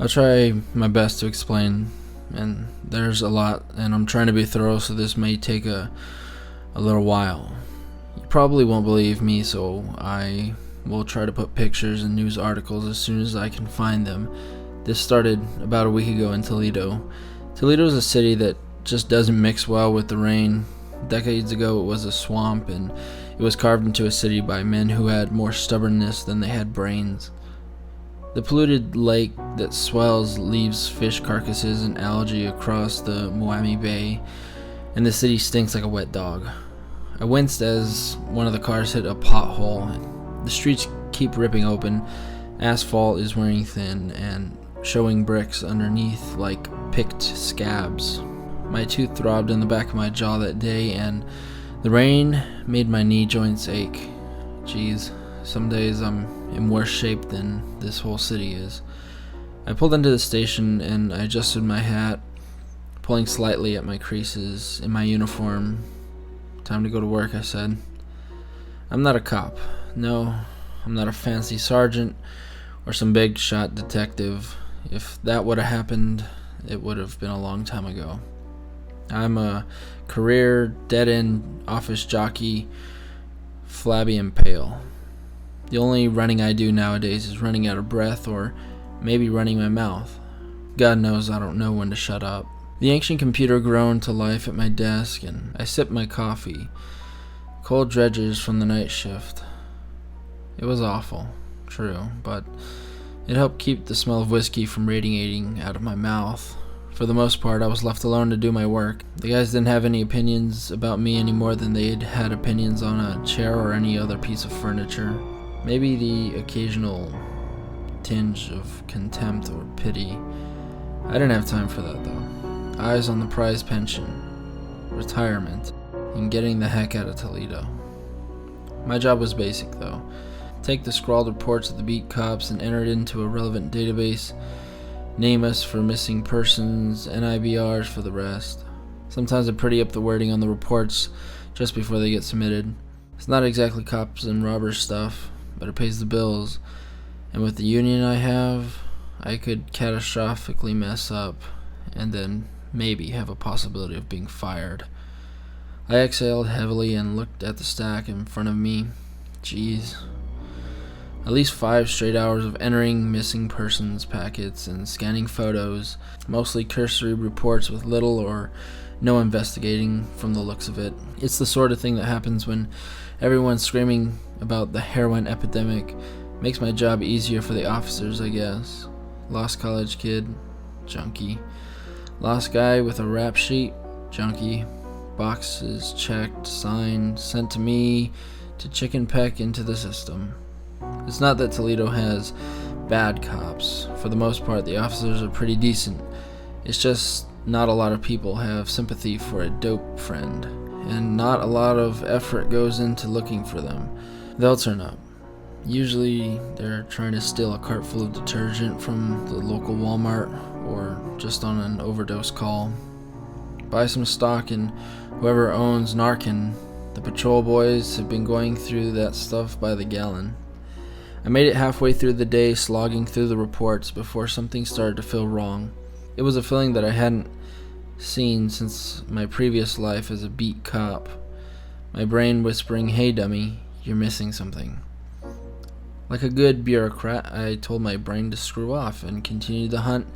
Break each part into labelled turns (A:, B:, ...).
A: I'll try my best to explain, and there's a lot, and I'm trying to be thorough, so this may take a little while. You probably won't believe me, so I will try to put pictures and news articles as soon as I can find them. This started about a week ago in Taledo. Toledo is a city that just doesn't mix well with the rain. Decades ago, it was a swamp, and it was carved into a city by men who had more stubbornness than they had brains. The polluted lake that swells leaves fish carcasses and algae across the Miami Bay, and the city stinks like a wet dog. I winced as one of the cars hit a pothole. The streets keep ripping open, asphalt is wearing thin, and showing bricks underneath like picked scabs. My tooth throbbed in the back of my jaw that day, and the rain made my knee joints ache. Jeez, some days I'm in worse shape than this whole city is. I pulled into the station and I adjusted my hat, pulling slightly at my creases in my uniform. Time to go to work, I said. I'm not a cop. No, I'm not a fancy sergeant or some big shot detective. If that would have happened, it would have been a long time ago. I'm a career dead-end office jockey, flabby and pale. The only running I do nowadays is running out of breath or maybe running my mouth. God knows I don't know when to shut up. The ancient computer groaned to life at my desk, and I sipped my coffee. Cold dredges from the night shift. It was awful, true, but it helped keep the smell of whiskey from radiating out of my mouth. For the most part, I was left alone to do my work. The guys didn't have any opinions about me any more than they'd had opinions on a chair or any other piece of furniture. Maybe the occasional tinge of contempt or pity. I didn't have time for that, though. Eyes on the prize pension, retirement, and getting the heck out of Taledo. My job was basic, though. Take the scrawled reports of the beat cops and enter it into a relevant database. Name us for missing persons, NIBRs for the rest. Sometimes I pretty up the wording on the reports just before they get submitted. It's not exactly cops and robbers stuff, but it pays the bills, and with the union I have, I could catastrophically mess up, and then maybe have a possibility of being fired. I exhaled heavily and looked at the stack in front of me. Jeez. At least 5 straight hours of entering missing persons packets and scanning photos, mostly cursory reports with little or no investigating from the looks of it. It's the sort of thing that happens when everyone's screaming about the heroin epidemic. Makes my job easier for the officers, I guess. Lost college kid, junkie. Lost guy with a rap sheet, junkie. Boxes checked, signed, sent to me to chicken peck into the system. It's not that Toledo has bad cops. For the most part, the officers are pretty decent. It's just not a lot of people have sympathy for a dope friend, and not a lot of effort goes into looking for them. They'll turn up. Usually, they're trying to steal a cart full of detergent from the local Walmart, or just on an overdose call. Buy some stock in whoever owns Narcan. The patrol boys have been going through that stuff by the gallon. I made it halfway through the day slogging through the reports before something started to feel wrong. It was a feeling that I hadn't seen since my previous life as a beat cop. My brain whispering, "Hey dummy, you're missing something." Like a good bureaucrat, I told my brain to screw off and continued the hunt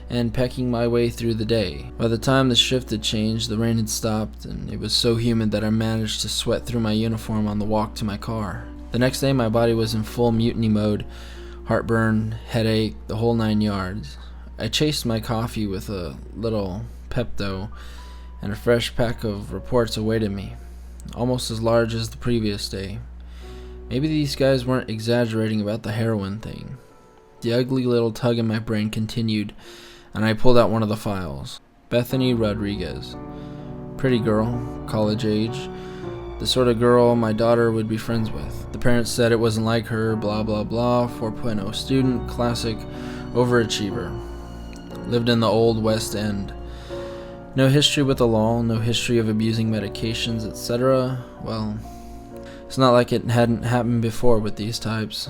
A: and pecking my way through the day. By the time the shift had changed, the rain had stopped, and it was so humid that I managed to sweat through my uniform on the walk to my car. The next day, my body was in full mutiny mode. Heartburn, headache, the whole 9 yards. I chased my coffee with a little Pepto, and a fresh pack of reports awaited me, almost as large as the previous day. Maybe these guys weren't exaggerating about the heroin thing. The ugly little tug in my brain continued, and I pulled out one of the files. Bethany Rodriguez. Pretty girl, college age. The sort of girl my daughter would be friends with. The parents said it wasn't like her, blah blah blah, 4.0 student, classic overachiever. Lived in the old West End. No history with the law, no history of abusing medications, etc. Well, it's not like it hadn't happened before with these types.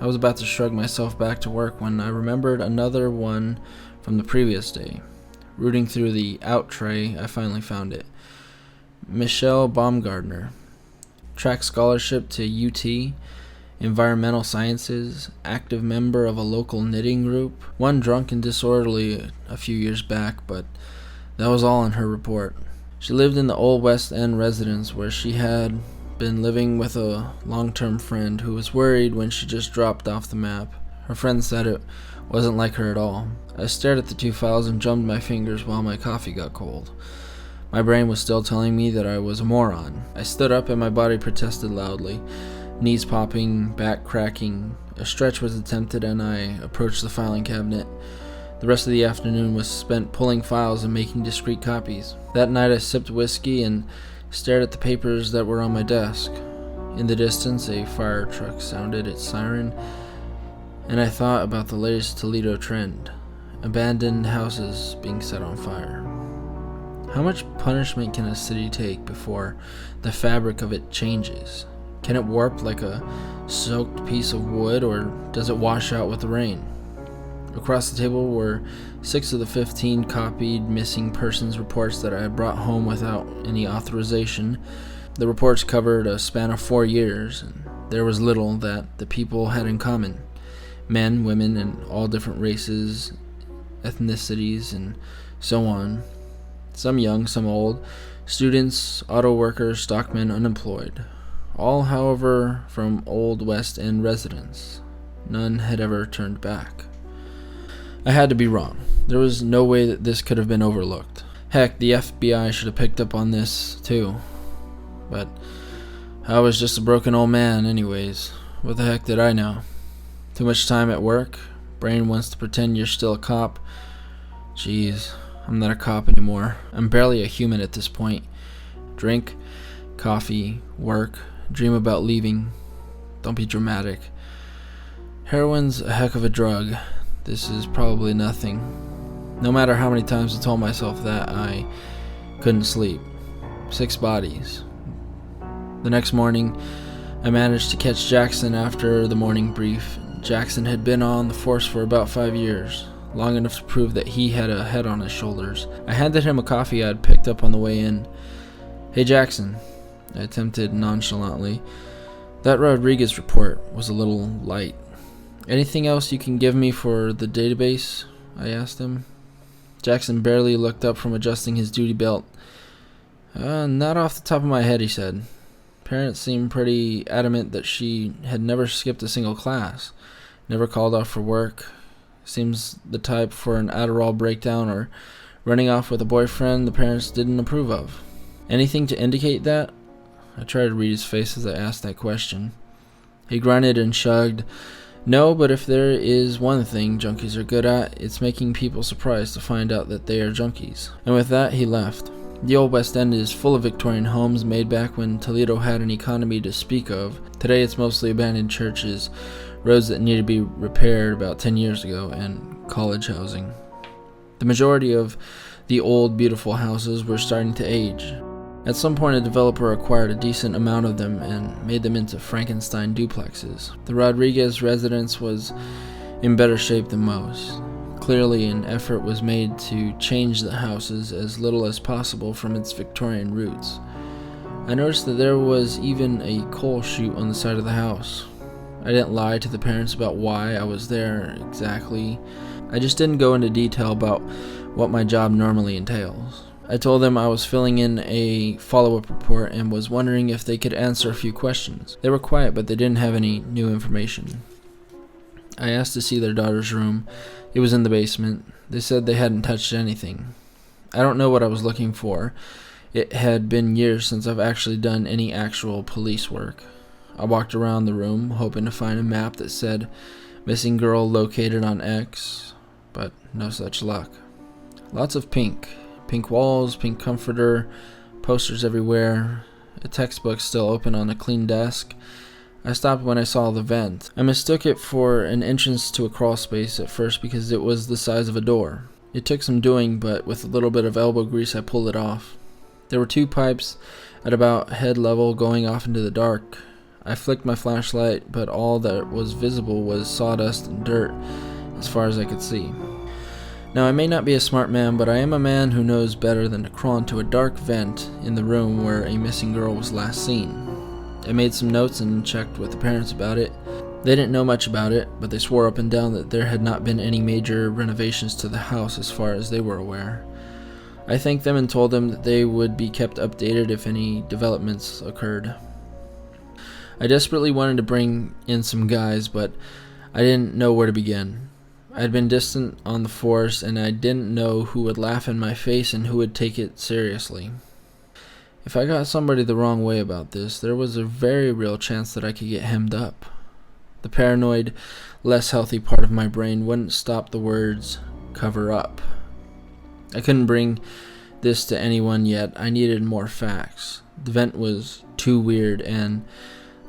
A: I was about to shrug myself back to work when I remembered another one from the previous day. Rooting through the out tray, I finally found it. Michelle Baumgartner, track scholarship to UT, environmental sciences, active member of a local knitting group, one drunk and disorderly a few years back, but that was all in her report. She lived in the old West End residence where she had been living with a long-term friend who was worried when she just dropped off the map. Her friend said it wasn't like her at all. I stared at the two files and drummed my fingers while my coffee got cold. My brain was still telling me that I was a moron. I stood up and my body protested loudly, knees popping, back cracking. A stretch was attempted and I approached the filing cabinet. The rest of the afternoon was spent pulling files and making discrete copies. That night I sipped whiskey and stared at the papers that were on my desk. In the distance, a fire truck sounded its siren, and I thought about the latest Taledo trend: abandoned houses being set on fire. How much punishment can a city take before the fabric of it changes? Can it warp like a soaked piece of wood, or does it wash out with the rain? Across the table were 6 of the 15 copied missing persons reports that I had brought home without any authorization. The reports covered a span of 4 years, and there was little that the people had in common. Men, women, and all different races, ethnicities, and so on. Some young, some old, students, auto workers, stockmen, unemployed. All, however, from old West End residents. None had ever turned back. I had to be wrong. There was no way that this could have been overlooked. Heck, the FBI should have picked up on this, too. But I was just a broken old man anyways. What the heck did I know? Too much time at work? Brain wants to pretend you're still a cop. Jeez, I'm not a cop anymore. I'm barely a human at this point. Drink, coffee, work, dream about leaving. Don't be dramatic. Heroin's a heck of a drug. This is probably nothing. No matter how many times I told myself that, I couldn't sleep. 6 bodies. The next morning, I managed to catch Jackson after the morning brief. Jackson had been on the force for about 5 years, long enough to prove that he had a head on his shoulders. I handed him a coffee I had picked up on the way in. "Hey Jackson," I attempted nonchalantly. "That Rodriguez report was a little light. Anything else you can give me for the database?" I asked him. Jackson barely looked up from adjusting his duty belt. Not off the top of my head," he said. "Parents seemed pretty adamant that she had never skipped a single class, never called off for work. Seems the type for an Adderall breakdown or running off with a boyfriend the parents didn't approve of. Anything to indicate that?" I tried to read his face as I asked that question. He grunted and shrugged. "No, but if there is one thing junkies are good at, it's making people surprised to find out that they are junkies." And with that, he left. The old West End is full of Victorian homes made back when Taledo had an economy to speak of. Today it's mostly abandoned churches, roads that need to be repaired about 10 years ago, and college housing. The majority of the old, beautiful houses were starting to age. At some point, a developer acquired a decent amount of them and made them into Frankenstein duplexes. The Rodriguez residence was in better shape than most. Clearly, an effort was made to change the houses as little as possible from its Victorian roots. I noticed that there was even a coal chute on the side of the house. I didn't lie to the parents about why I was there exactly. I just didn't go into detail about what my job normally entails. I told them I was filling in a follow-up report and was wondering if they could answer a few questions. They were quiet, but they didn't have any new information. I asked to see their daughter's room. It was in the basement. They said they hadn't touched anything. I don't know what I was looking for. It had been years since I've actually done any actual police work. I walked around the room, hoping to find a map that said, "Missing girl located on X," but no such luck. Lots of pink. Pink walls, pink comforter, posters everywhere, a textbook still open on a clean desk. I stopped when I saw the vent. I mistook it for an entrance to a crawl space at first because it was the size of a door. It took some doing, but with a little bit of elbow grease I pulled it off. There were 2 pipes at about head level going off into the dark. I flicked my flashlight, but all that was visible was sawdust and dirt as far as I could see. Now, I may not be a smart man, but I am a man who knows better than to crawl into a dark vent in the room where a missing girl was last seen. I made some notes and checked with the parents about it. They didn't know much about it, but they swore up and down that there had not been any major renovations to the house as far as they were aware. I thanked them and told them that they would be kept updated if any developments occurred. I desperately wanted to bring in some guys, but I didn't know where to begin. I had been distant on the force, and I didn't know who would laugh in my face and who would take it seriously. If I got somebody the wrong way about this, there was a very real chance that I could get hemmed up. The paranoid, less healthy part of my brain wouldn't stop the words, cover up. I couldn't bring this to anyone yet. I needed more facts. The vent was too weird, and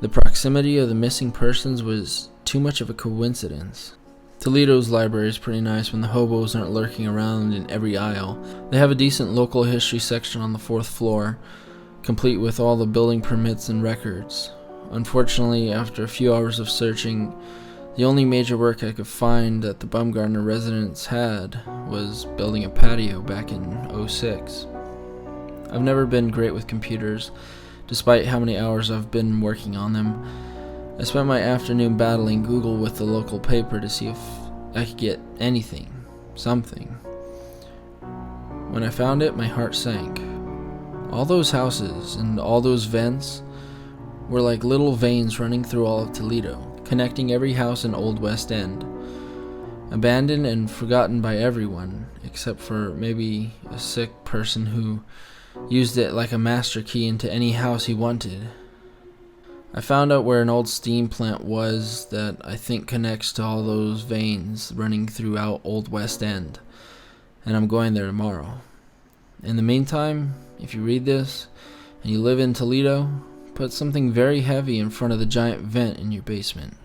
A: the proximity of the missing persons was too much of a coincidence. Taledo's library is pretty nice when the hobos aren't lurking around in every aisle. They have a decent local history section on the 4th floor, complete with all the building permits and records. Unfortunately, after a few hours of searching, the only major work I could find that the Baumgartner residence had was building a patio back in '06. I've never been great with computers, despite how many hours I've been working on them. I spent my afternoon battling Google with the local paper to see if I could get anything, something. When I found it, my heart sank. All those houses and all those vents were like little veins running through all of Taledo, connecting every house in Old West End. Abandoned and forgotten by everyone, except for maybe a sick person who used it like a master key into any house he wanted. I found out where an old steam plant was that I think connects to all those veins running throughout Old West End, and I'm going there tomorrow. In the meantime, if you read this and you live in Taledo, put something very heavy in front of the giant vent in your basement.